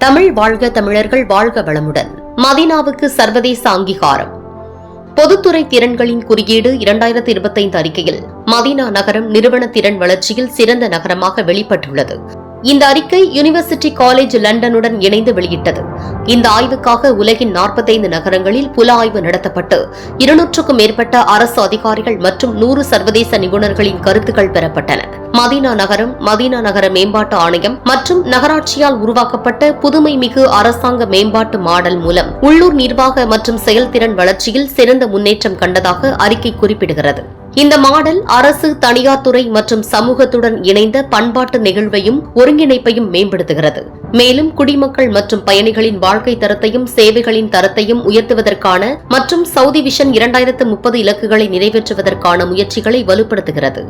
தமிழ் வாழ்க, தமிழர்கள் வாழ்க வளமுடன். மதீனாவுக்கு சர்வதேச அங்கீகாரம். பொதுத்துறை திறன்களின் குறியீடு 2025 அறிக்கையில் மதீனா நகரம் நிறுவன திறன் வளர்ச்சியில் சிறந்த நகரமாக வெளிப்பட்டுள்ளது. இந்த அறிக்கை யுனிவர்சிட்டி காலேஜ் லண்டனுடன் இணைந்து வெளியிட்டது. இந்த ஆய்வுக்காக உலகின் 45 நகரங்களில் புல ஆய்வு நடத்தப்பட்டு 200க்கும் மேற்பட்ட அரசு அதிகாரிகள் மற்றும் 100 சர்வதேச நிபுணர்களின் கருத்துக்கள் பெறப்பட்டன. மதீனா நகரம், மதீனா நகர மேம்பாட்டு ஆணையம் மற்றும் நகராட்சியால் உருவாக்கப்பட்ட புதுமை மிகு அரசாங்க மேம்பாட்டு மாடல் மூலம் உள்ளூர் நிர்வாக மற்றும் செயல்திறன் வளர்ச்சியில் சிறந்த முன்னேற்றம் கண்டதாக அறிக்கை குறிப்பிடுகிறது. இந்த மாடல் அரசு, தனியார் துறை மற்றும் சமூகத்துடன் இணைந்த பண்பாட்டு நெகிழ்வையும் ஒருங்கிணைப்பையும் மேம்படுத்துகிறது. மேலும் குடிமக்கள் மற்றும் பயணிகளின் வாழ்க்கை தரத்தையும் சேவைகளின் தரத்தையும் உயர்த்துவதற்கான மற்றும் சவுதி விஷன் 2030 இலக்குகளை நிறைவேற்றுவதற்கான முயற்சிகளை வலுப்படுத்துகிறது.